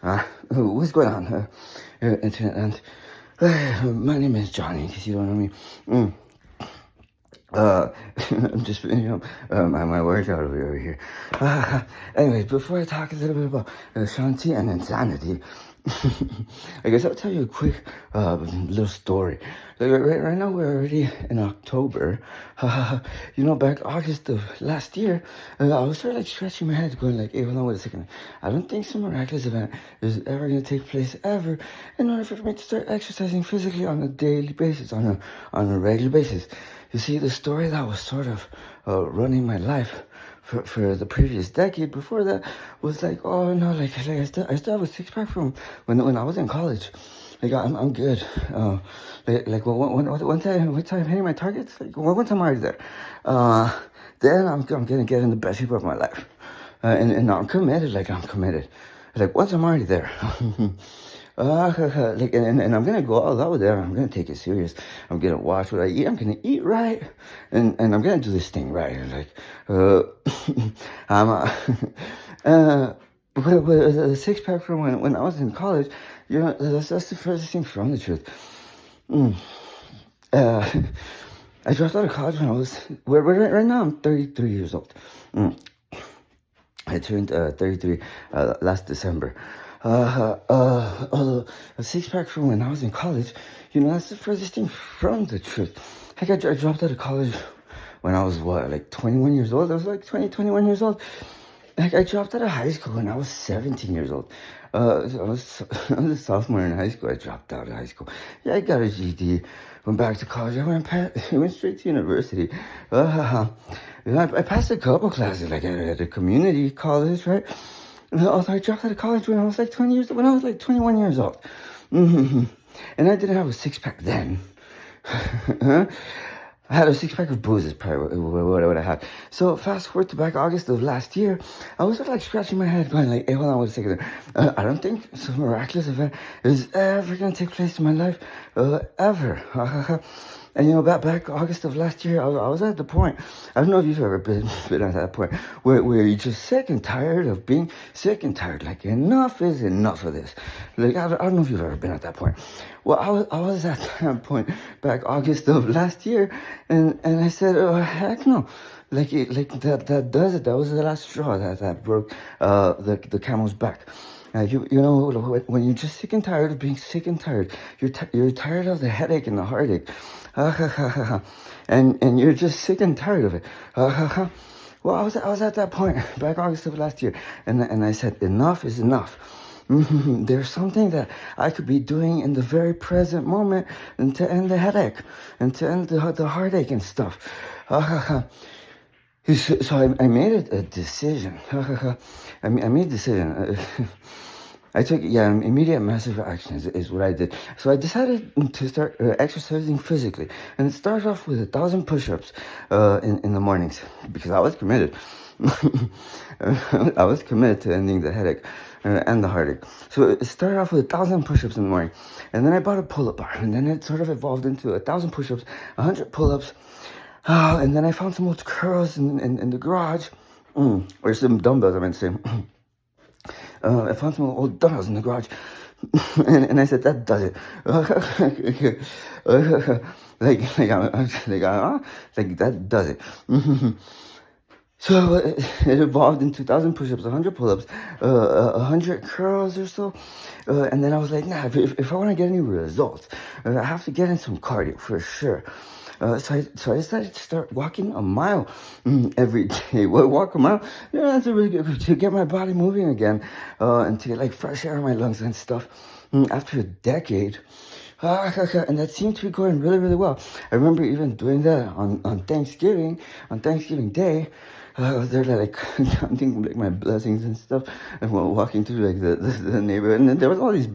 What's going on, internet? And my name is Johnny, in case you don't know me. Uh, I'm just finishing up my workout over here. Anyways, before I talk a little bit about Shanti and insanity, I guess I'll tell you a quick little story. Like right now we're already in October. Back August of last year, I was sort of like scratching my head, going like, "Hey, hold on, wait a second. I don't think some miraculous event is ever gonna take place ever in order for me to start exercising physically on a daily basis, on a regular basis." You see, the story that was sort of running my life for the previous decade before that was like, oh no, like I still have a six pack from when I was in college. Like I'm good. One time hitting my targets. Like one time I'm already there. Then I'm gonna get in the best shape of my life, and I'm committed. Like I'm committed. Like once I'm already there. And I'm gonna go all out there. I'm gonna take it serious. I'm gonna watch what I eat. I'm gonna eat right, and I'm gonna do this thing right. I'm but the six pack from when I was in college, that's the furthest thing from the truth. I dropped out of college when I was right now. I'm 33 years old. I turned 33 last December. A six pack from when I was in college, that's the furthest thing from the truth. Heck, I dropped out of college when I was, like 21 years old? I was like 21 years old. Heck, I dropped out of high school when I was 17 years old. I was a sophomore in high school. I dropped out of high school. Yeah, I got a GED. Went back to college. I went straight to university. I passed a couple classes, like at a community college, right? Also, I dropped out of college when I was like 21 years old. And I didn't have a six pack then. I had a six pack of booze is probably what I would have had. So fast forward to back August of last year, I was sort of like scratching my head, going like, "Hey, hold on, wait a second. I don't think some miraculous event is ever gonna take place in my life, ever." And back August of last year, I was at the point. I don't know if you've ever been at that point where you're just sick and tired of being sick and tired. Like enough is enough of this. Like I don't know if you've ever been at that point. Well, I was at that point back August of last year, and I said, "Oh heck no." That does it. That was the last straw that broke the camel's back. When you're just sick and tired of being sick and tired, you're tired of the headache and the heartache, and you're just sick and tired of it. Well, I was at that point back August of last year, and I said enough is enough. There's something that I could be doing in the very present moment, and to end the headache, and to end the heartache and stuff. So I made a decision. I made a decision. I took immediate massive action is what I did. So I decided to start exercising physically, and it started off with 1,000 push-ups in the mornings because I was committed. I was committed to ending the headache and the heartache. So it started off with 1,000 push-ups in the morning, and then I bought a pull-up bar, and then it sort of evolved into 1,000 push-ups, 100 pull-ups. And then I found some old curls in the garage, or some dumbbells, I meant to say. I found some old dumbbells in the garage, and I said, that does it. That does it. So it evolved into 1,000 push-ups, 100 pull-ups, 100 curls or so. And then I was like, nah, if I want to get any results, I have to get in some cardio for sure. So I decided to start walking a mile every day. Walk a mile? Yeah, that's a really good to get my body moving again, and to get like fresh air in my lungs and stuff. After a decade, and that seemed to be going really, really well. I remember even doing that on Thanksgiving Day. I was there like counting like my blessings and stuff, and while walking through like the neighborhood, and then there was all these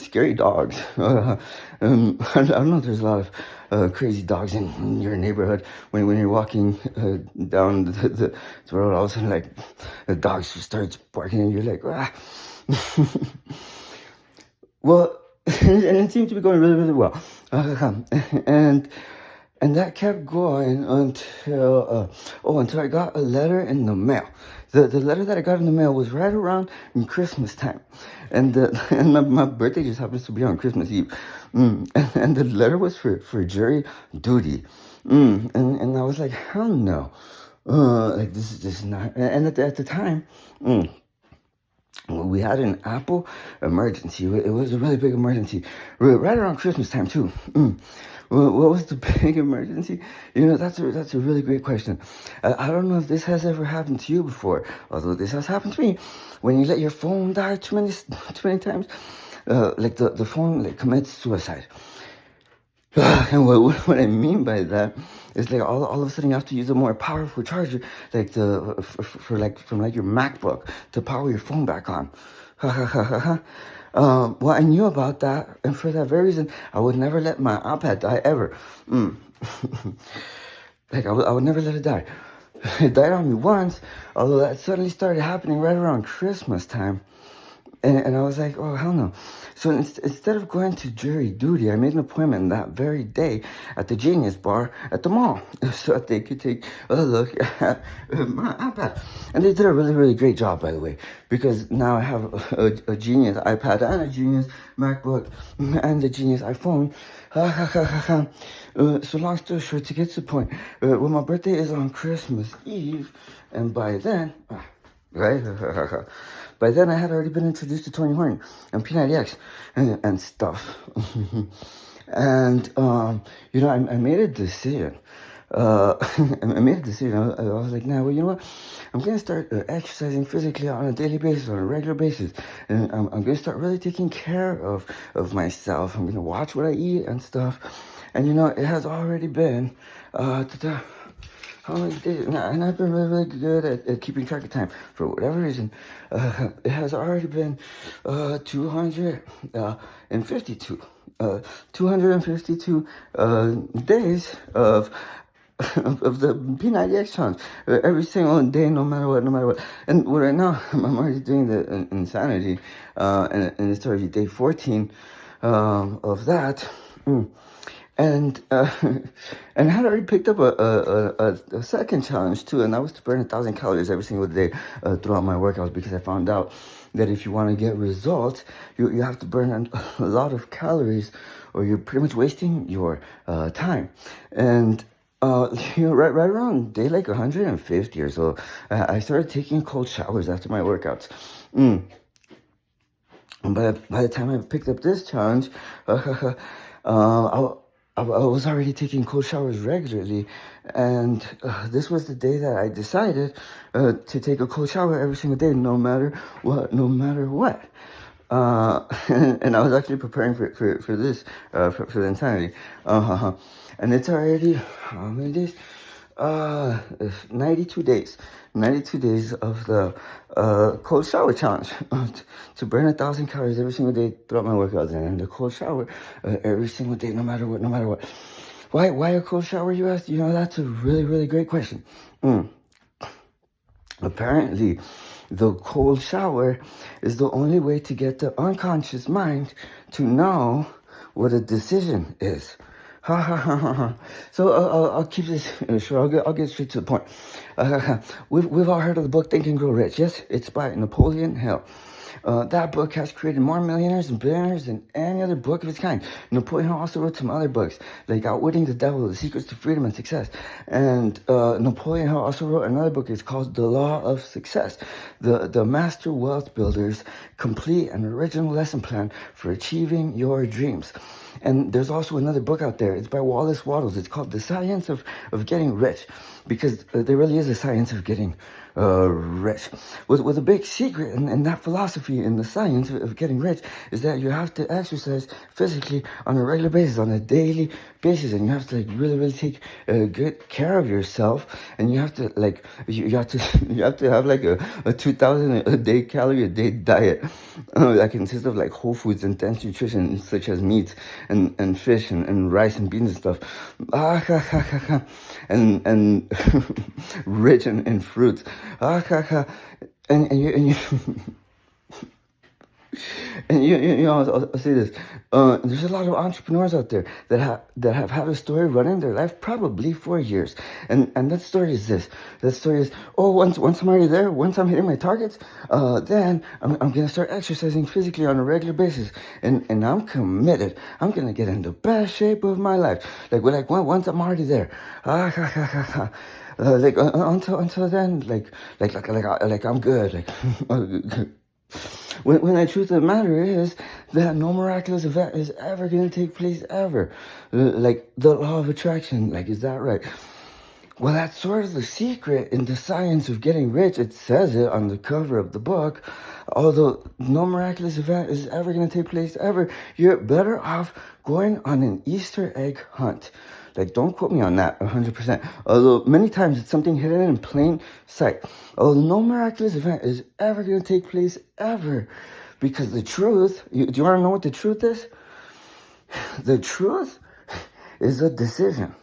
scary dogs. I don't know if there's a lot of crazy dogs in your neighborhood when you're walking down the road. All of a sudden, like the dogs just starts barking, and you're like, ah. Well, and it seemed to be going really, really well, and And that kept going until I got a letter in the mail. The letter that I got in the mail was right around Christmas time, and and my birthday just happens to be on Christmas Eve, and the letter was for jury duty, and I was like, hell no, like this is not. And at the time, we had an Apple emergency. It was a really big emergency, right around Christmas time too. What was the big emergency? You know, that's a really great question. I don't know if this has ever happened to you before, although this has happened to me. When you let your phone die too many times, like the phone like commits suicide. And what I mean by that is like all of a sudden you have to use a more powerful charger, like for like from like your MacBook to power your phone back on. Well, I knew about that, and for that very reason, I would never let my iPad die ever. Like I would never let it die. It died on me once, although that suddenly started happening right around Christmas time. And I was like, oh, hell no. So instead of going to jury duty, I made an appointment that very day at the Genius Bar at the mall so that they could take a look at my iPad. And they did a really, really great job, by the way, because now I have a Genius iPad and a Genius MacBook and a Genius iPhone. So long story short, to get to the point, well, my birthday is on Christmas Eve, and by then... right? By then, I had already been introduced to Tony Horn and P90X and stuff. And, you know, I made a decision. I made a decision. I was like, nah, well, you know what? I'm going to start exercising physically on a daily basis, on a regular basis. And I'm going to start really taking care of myself. I'm going to watch what I eat and stuff. And, you know, it has already been... how many days? And I've been really, really good at keeping track of time. For whatever reason, it has already been 252 days of the P90X challenge. Every single day, no matter what. And right now, I'm already doing the insanity, and it's already day 14 of that. And and I had already picked up a second challenge too, and that was to burn 1,000 calories every single day throughout my workouts, because I found out that if you want to get results, you have to burn a lot of calories, or you're pretty much wasting your time. And you know, right around day like 150 or so, I started taking cold showers after my workouts. And by the time I picked up this challenge, I was already taking cold showers regularly, and this was the day that I decided to take a cold shower every single day, no matter what. And I was actually preparing for this, for the insanity. And it's already, how many days? 92 days. 92 days of the cold shower challenge to burn 1,000 calories every single day throughout my workouts, and the cold shower every single day, no matter what. Why a cold shower, you ask? You know, that's a really, really great question. Apparently, the cold shower is the only way to get the unconscious mind to know what a decision is. So I'll keep this short. I'll get straight to the point. We've all heard of the book Think and Grow Rich. Yes, it's by Napoleon Hill. That book has created more millionaires and billionaires than any other book of its kind. Napoleon Hill also wrote some other books, like Outwitting the Devil, The Secrets to Freedom and Success. And Napoleon Hill also wrote another book. It's called The Law of Success, the Master Wealth Builder's Complete and Original Lesson Plan for Achieving Your Dreams. And there's also another book out there. It's by Wallace Wattles. It's called The Science of Getting Rich, because there really is a science of getting rich. With a big secret in that philosophy, in the science of getting rich, is that you have to exercise physically on a regular basis, on a daily basis, and you have to like really take good care of yourself, and you have to like you have to have like a 2,000 a day calorie a day diet that consists of like whole foods and dense nutrition such as meat and fish and rice and beans and stuff, and rich in fruits, and you And I'll say this: there's a lot of entrepreneurs out there that have had a story running their life probably for years, and that story is this. That story is, oh, once I'm already there, once I'm hitting my targets, then I'm gonna start exercising physically on a regular basis, and I'm committed. I'm gonna get in the best shape of my life. Like once I'm already there, until then, like I'm good. Like when the truth of the matter is that no miraculous event is ever gonna take place ever. Like the law of attraction. Like, is that right? Well, that's sort of the secret in the science of getting rich. It says it on the cover of the book. Although no miraculous event is ever going to take place ever, you're better off going on an Easter egg hunt. Like, don't quote me on that 100%. Although many times it's something hidden in plain sight. Although no miraculous event is ever going to take place ever. Because the truth, do you want to know what the truth is? The truth is a decision.